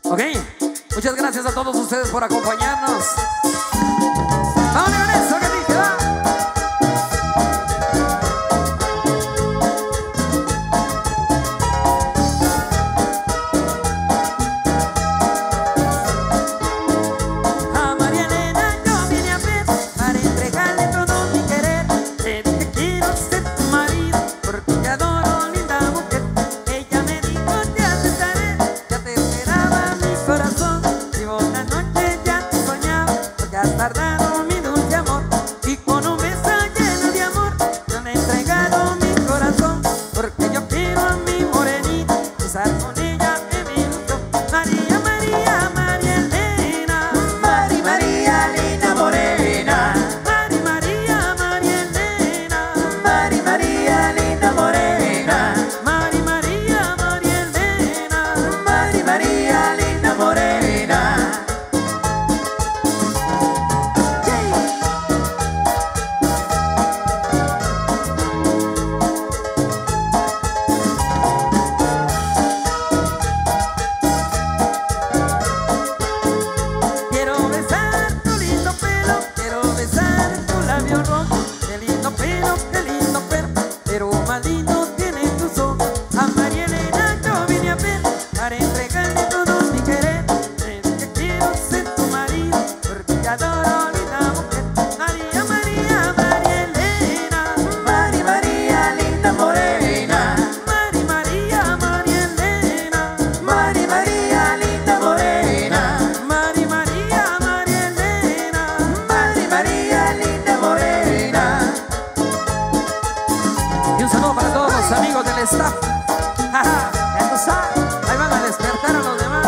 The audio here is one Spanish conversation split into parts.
Ok, muchas gracias a todos ustedes por acompañarnos. Vamos con eso, que dice, va. Tardado mi dulce amor y con un beso lleno de amor yo le he entregado mi corazón porque yo quiero a mi morenita estar con ella en mi ilusión. María, María, María Elena, Mari, María, linda morena. Mari, María, María Elena, Mari, María, linda morena. Mari, María, María Elena, Mari, María, linda morena. Qué lindo pelo, pero más lindo tiene tus ojos. A María Elena yo vine a ver para entregarle todo mi querer. Que quiero ser tu marido porque te adoro, linda mujer. María, María, María Elena, Mari, María, linda morena. Mari, María, María Elena, Mari, María, linda morena. Mari, María, María Elena, Mari, María, linda morena. Y un saludo para todos los amigos del staff. Ahí van a despertar a los demás.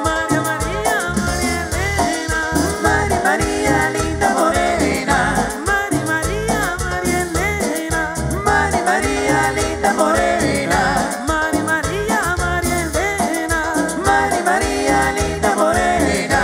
María, María, María Elena, Mari, María, linda morena. Mari, María, María Elena, Mari, María, linda morena. Mari, María, María Elena, Mari, María, linda morena.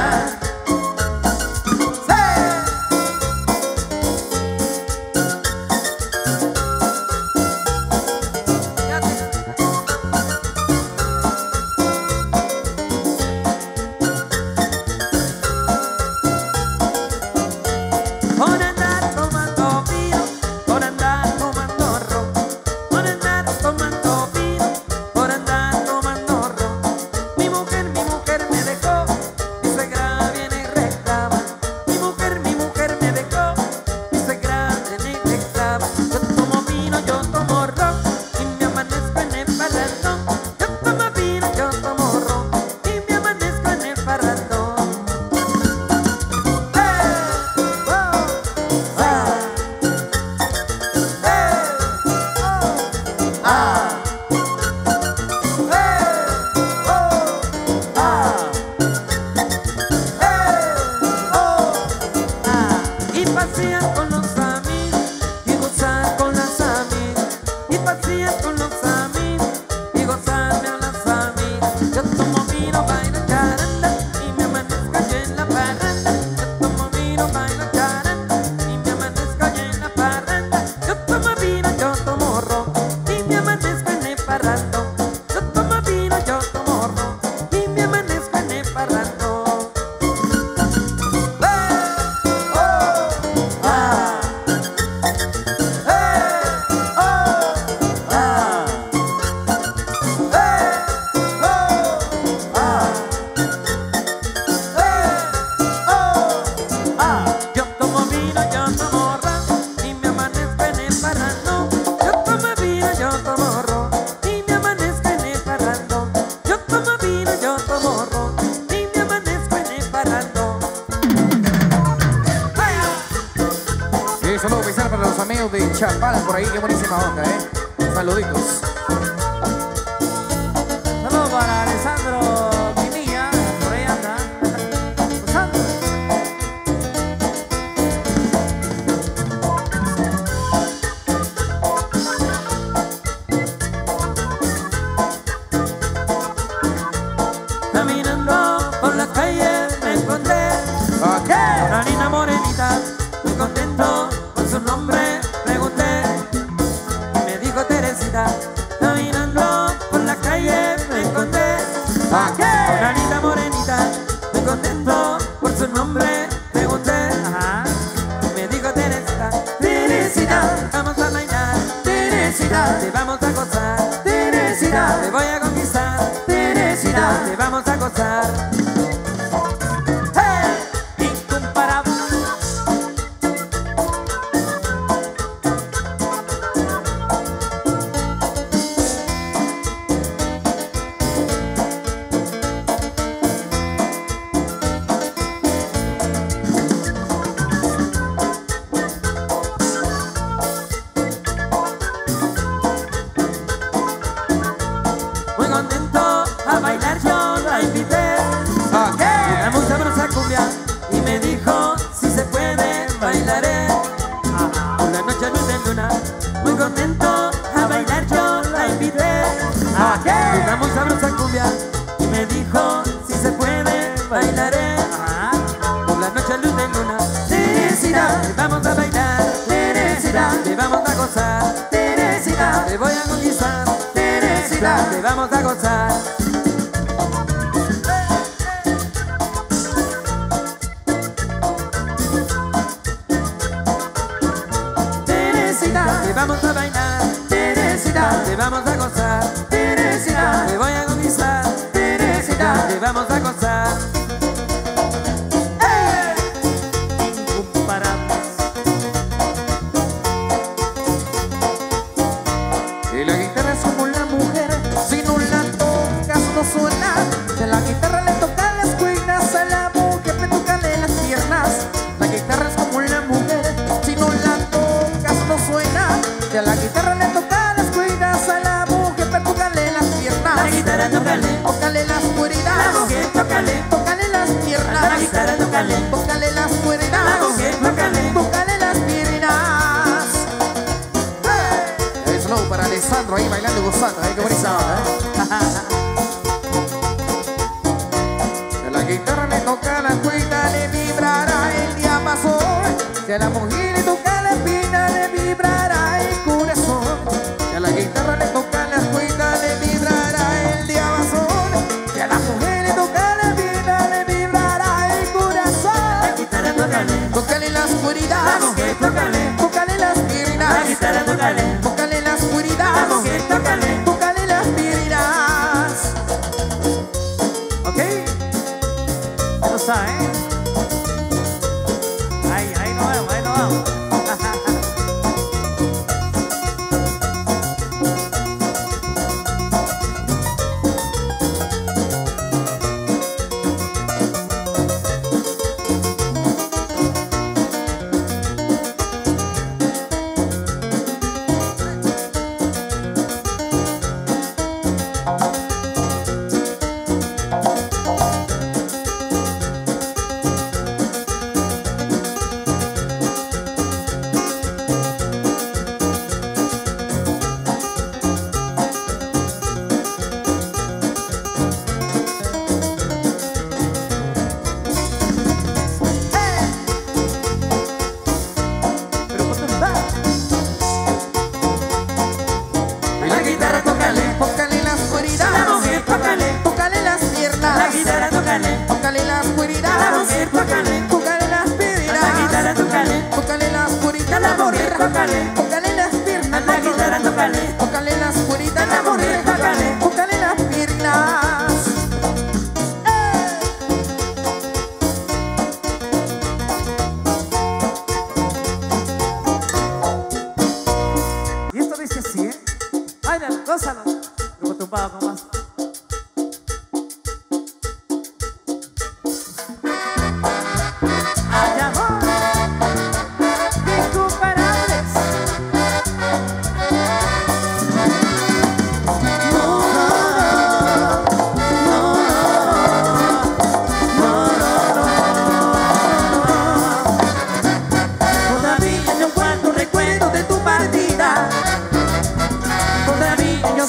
Por andar tomando vino, por andar tomando ron, por andar tomando vino, por andar tomando ron. Mi mujer me dejó, mi suegra viene y reclama. Mi mujer me dejó, mi suegra viene y reclama. Yo tomo vino, yo tomo ron y me amanezco en el parrandón. Yo tomo vino, yo tomo ron y me amanezco en el parrandón. Y pasear con los amigos y gozar con las amigas. Y pasear con los amigos y gozarme a las amigas. Yo tomo vino, bailo charanda y me amanezco yo en la parranda. Yo tomo vino, bailo charanda y me amanezco yo en la parranda. Yo tomo vino, yo tomo ron y me amanezco en el parrandón. Yo tomo vino, yo tomo ron y me amanezco en el parrandón. Yo tomo vino, yo tomo ron y me amanezco en el parrandón. Yo tomo vino, yo tomo ron y me amanezco en el parrandón. Yo tomo vino, yo tomo ron y me amanezco en el parrandón. Y un saludo especial para los amigos de Chapala por ahí, qué buenísima onda, Saluditos. Saludos para Alessandro Pinilla, por ahí anda. Caminando por la calle me encontré una linda morenita, muy contento con su nombre pregunté. Una linda morenita, muy contento por su nombre. Pregunté, me dijo Teresita, Teresita, vamos a bailar, Teresita, te vamos a gozar, Teresita, te voy a conquistar, Teresita, te vamos a gozar. Te vamos a gozar. Teresita, te vamos a bailar. Teresita, te vamos a gozar. Teresita, te voy a conquistar. Teresita, te vamos a gozar. Y la guitarra es como la mujer, si no la tocas no suena. De la guitarra le tocan las cuerdas, a la mujer le tocan las piernas. La guitarra es como la mujer, si no la tocas no suena. De la guitarra le tocan las cuerdas, a la mujer le tocan las piernas. La guitarra tócale las cuerdas, la mujer tócale las piernas. La guitarra tócale las cuerdas, la mujer tócale las piernas. Hey. Slow para Alessandro ahí bailando y gozando, qué bonita onda, De la guitarra le toca la cuerda, le vibrará el diapasón. De la mujer le toca la espina, le vibrará el corazón. De la guitarra le toca la cuerda, le vibrará el diapasón. De la mujer le toca la espina, le vibrará el corazón. La guitarra tócale la oscuridad, la mujer tócale las piernas. La guitarra tócale la oscuridad, la mujer tócale las piernas. ¿Ok? Ya lo saben. Ahí no vamos, ahí no vamos. Tócale la oscuridad, la mujer tócale las piernas. La guitarra tócale la oscuridad, la mujer tócale las piernas. La guitarra tócale la oscuridad, la mujer tócale las piernas. Y esto dice así, ¿eh? Báilalo, gózalo. Luego tumbado con más.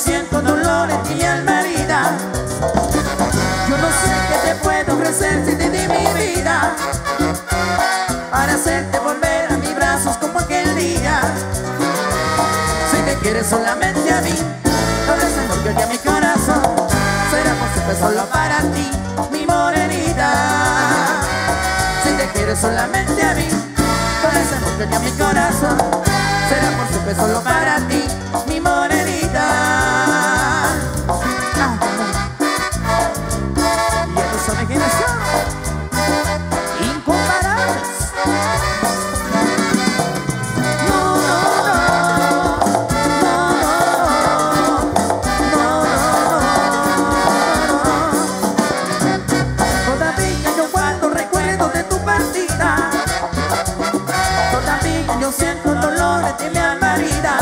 Siento dolor en mi alma herida. Yo no sé qué te puedo ofrecer si te di mi vida para hacerte volver a mis brazos como aquel día. Si te quieres solamente a mí, no eres mejor que a mi corazón. Será por supuesto solo para ti, mi morenita. Si te quieres solamente a mí, con ese amor que mi corazón, será por siempre solo para ti, mi morenita. Y estos son de quiénes son, incomparables. Siento dolores de mi alma herida.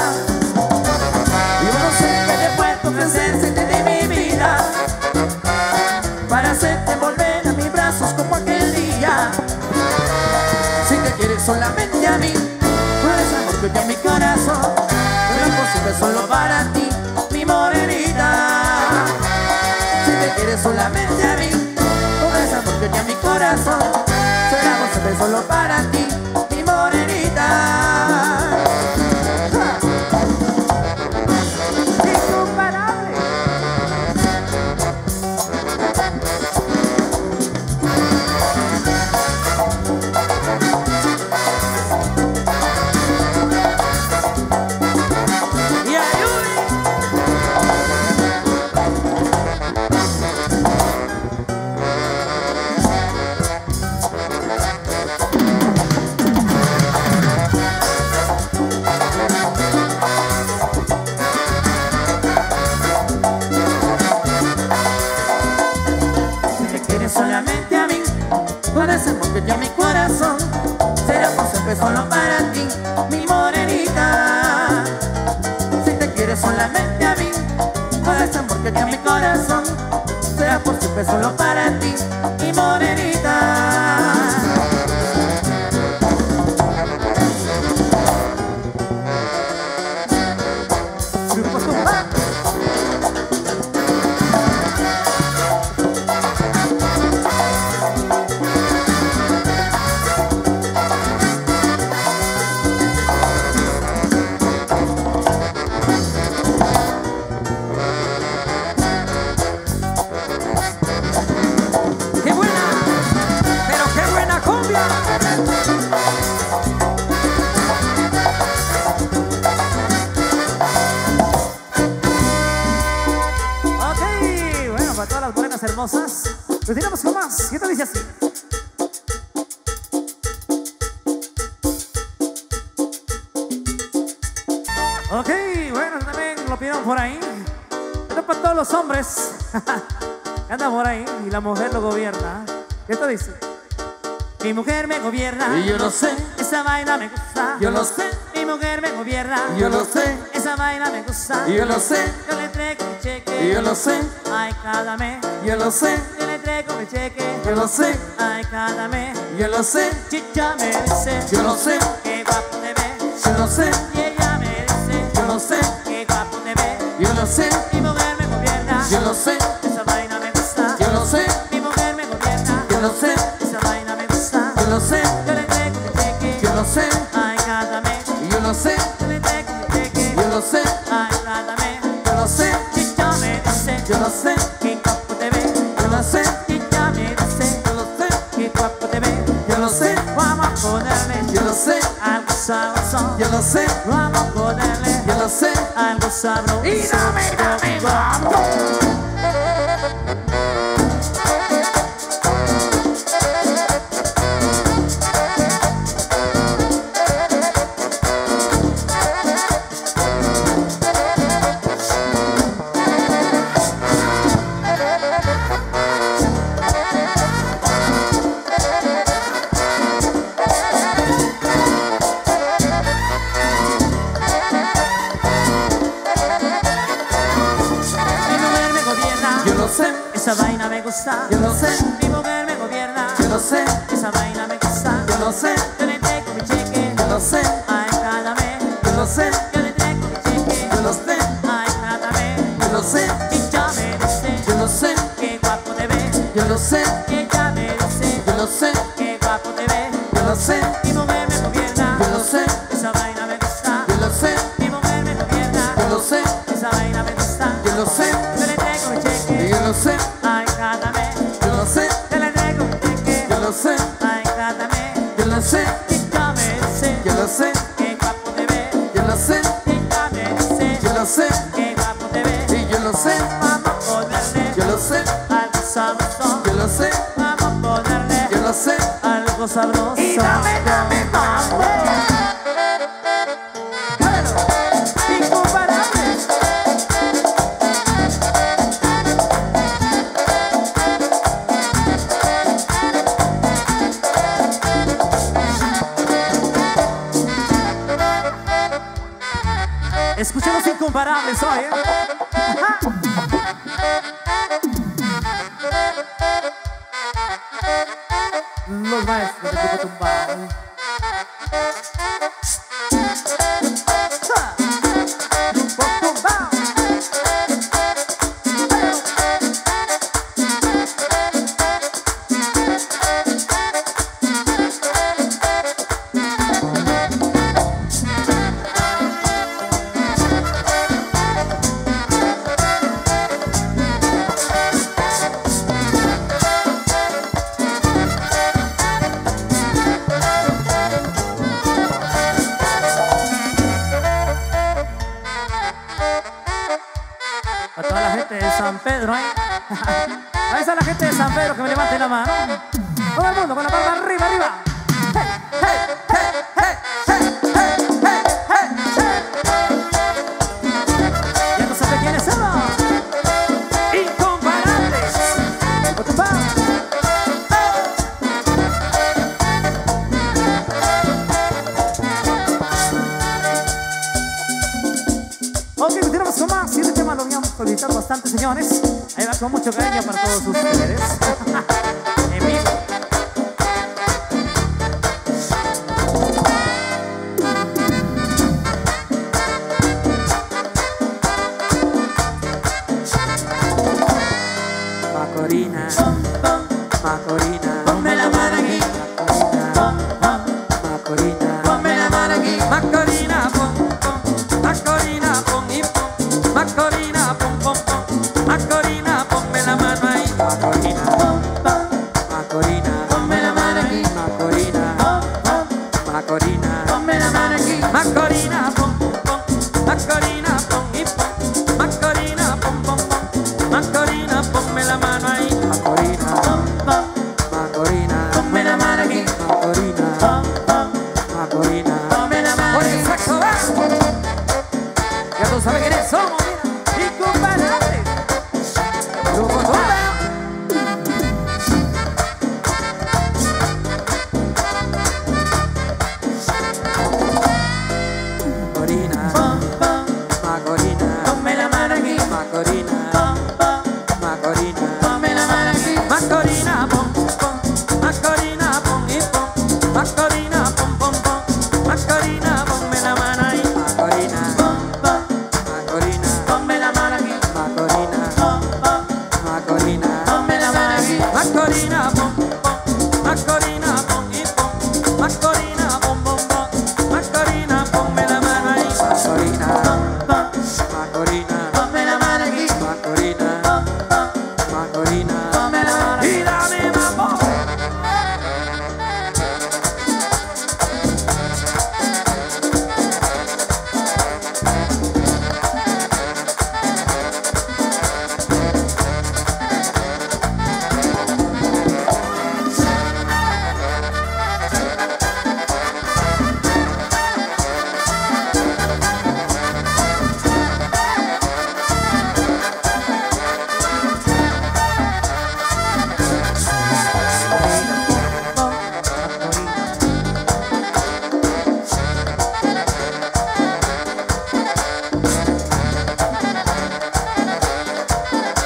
Yo no sé qué te puedo ofrecer si te di mi vida, para hacerte volver a mis brazos como aquel día. Si te quieres solamente a mí, por ese amor que ya en mi corazón, pero posible solo para ti, mi morenita. Si te quieres solamente a mí, por ese amor que ya en mi corazón, será posible solo para ti, mi morenita. Solamente a mí, por ese amor que ya mi corazón, será por siempre solo para ti, mi morenita. Si te quieres solamente a mí, por ese amor que ya mi corazón, será por siempre solo para ti, mi morenita. Hermosas, continuamos con más. ¿Qué te dice así? Ok, bueno, también lo pidieron por ahí. Esto es para todos los hombres que andan por ahí y la mujer lo gobierna. ¿Qué te dice? Mi mujer me gobierna y yo lo sé. Esa vaina me gusta, yo lo sé. Mi mujer me gobierna, yo lo sé. Esa vaina me gusta, yo lo sé. Yo le traigo mi cheque, yo lo sé. Ay, cada mes, yo lo sé. Yo le traigo mi cheque, yo lo sé. Ay, cada mes, yo lo sé. Chicha me dice, yo lo sé. Qué guapo te ves, yo lo sé. Y ella me dice, yo lo sé. Qué guapo te ves, yo lo sé. Mi mujer me gobierna, yo lo sé. Esa vaina me gusta, yo lo sé. Mi mujer me gobierna, yo lo sé. Esa vaina me gusta, yo lo sé. Yo le traigo mi cheque, yo lo sé. Ay, cada mes, yo lo sé. Yo le traigo mi cheque, yo lo sé. Ay, cada mes, yo lo sé. Chicha me dice, yo lo sé. Qué guapo te ves, yo lo sé. Chicha me dice, yo lo sé. Qué guapo te ves, yo lo sé. Vamos a ponerle, yo lo sé. Algo sabroso, yo lo sé. Vamos a ponerle, yo lo sé. Algo sabroso. Y dame, vamos. Esa vaina me gusta, yo lo sé. Mi mujer me gobierna, yo lo sé. Esa vaina me gusta, yo lo sé. Yo le traigo mi cheque, yo lo sé. Ay, cada mes, yo lo sé. Yo le traigo mi cheque, yo lo sé. Ay, cada mes, yo lo sé. Ella me dice, yo lo sé. Qué guapo te ves, yo lo sé. Ella me dice, yo lo sé. Qué guapo te ves, yo lo sé. Mi mujer me gobierna, yo lo sé. Esa vaina me gusta, yo lo sé. Mi mujer me gobierna, yo lo sé. Esa vaina me gusta, yo lo sé. Yo le traigo mi cheque, yo lo sé. Ay, lo sé, ella me dice, yo lo sé, que guapo te ves. y yo lo sé, Vamos a ponerle yo lo sé, algo sabroso. yo lo sé, Vamos a ponerle yo lo sé. algo sabroso. Y dame mambo. Incomparable. Escuchen los incomparables hoy, ¿eh? Ajá. Los maestros de Grupo Tumbao. Ja. Grupo Tumbao. A toda la gente de San Pedro, ¿eh? Ahí está la gente de San Pedro, que me levante la mano. Todo el mundo con la palma arriba, arriba. Hey, hey, hey, hey, hey, hey, hey, hey, hey. Ya no sabe quiénes son. Incomparables. Ok, continuamos con más. Y este tema lo habíamos solicitado bastante, señores. Ahí va con mucho cariño para todos ustedes. En vivo. Macorina, Macorina, ponme la mano aquí. Macorina, ponme la mano aquí. Macorina, Macorina, pon y pon. Macorina, pon, pon, pon. Macorina, ponme la mano ahí. Macorina, Macorina, ponme la mano aquí. Macorina, Macorina, ponme la mano aquí. Macorina, pon, pon. Macorina, pon y pon. Macorina, pon, pon, pon. Macorina, ponme la mano ahí. Macorina, Macorina, ponme la mano aquí. Macorina, Macorina, ponme la mano aquí. Ya tú sabes quiénes somos, mira. Incomparables. Grupo Tumbao. Macorina, Macorina, ponme la mano aquí. Macorina, Macorina, ponme la mano aquí. Macorina, pon, pon. Macorina, pon y pon. Macorina, pon, pon, pon. Macorina, ponme la mano ahí. Macorina, Macorina, ponme la mano aquí. Macorina, Macorina, ponme la mano aquí. Macorina, pon, pon. Macorina, pon y pon. Macorina, pon, pon, pon. Macorina, ponme la mano ahí. Macorina, Macorina, ponme la mano aquí. Macorina, Macorina, ponme la mano aquí. Y dame mambo.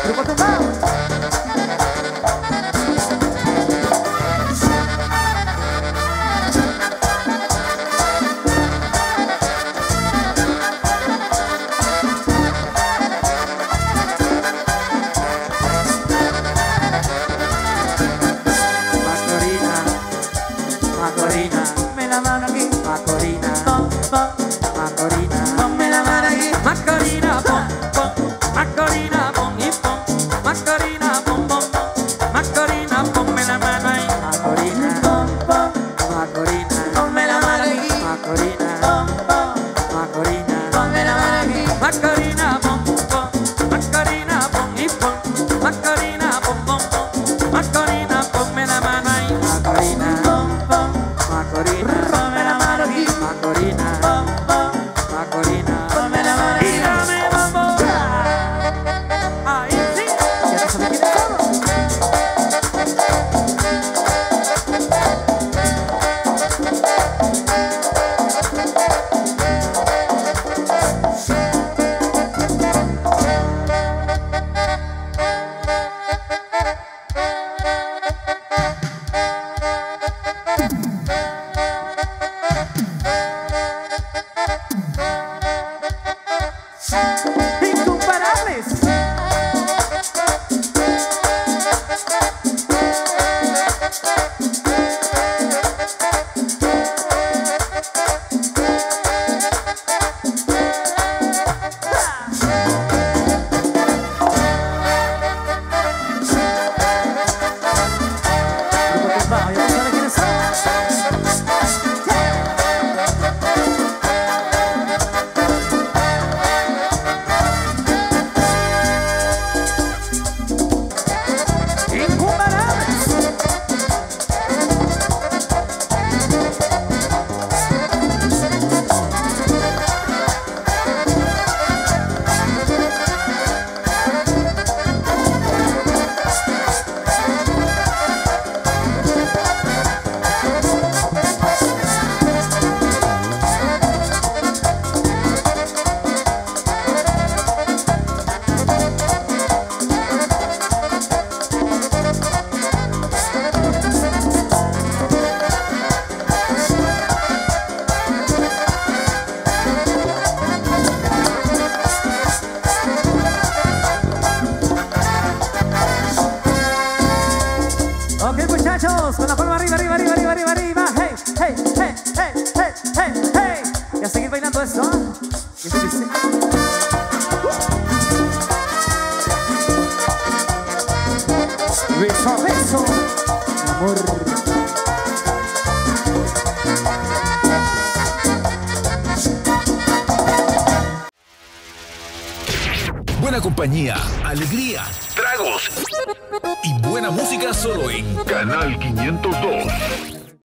Grupo Tumbao. Macorina, Macorina, ponme la mano aquí. Macorina, pon, pon. Macorina, ponme la mano aquí. Macorina, pon, pon. Macorina, pon y pon. Macorina, pon, pon, pon. Macorina, ponme la mano ahí. Macorina, pon, pon. Macorina, ponme la mano aquí. Macorina, pon, pon. Macorina. Macarena, pom, pom, Macarena, pom y pom, Macarena, pom, pom, pom, Macarena, ponme la mano ahí, Macarena, pom, pom, Macarena, ponme la mano aquí, Macarena, pom, pom, Macarena, ponme la mano y dame mambo. Ahí sí, ya te sabes quién es todo. Incomparables. Ok, muchachos, con la palma arriba, arriba, arriba, arriba, arriba, arriba. Hey, hey, hey, hey, hey, hey, hey. Y a seguir bailando esto. Y eso dice. Beso a beso, amor. Buena compañía, alegría, tragos y buena música solo en Canal 502.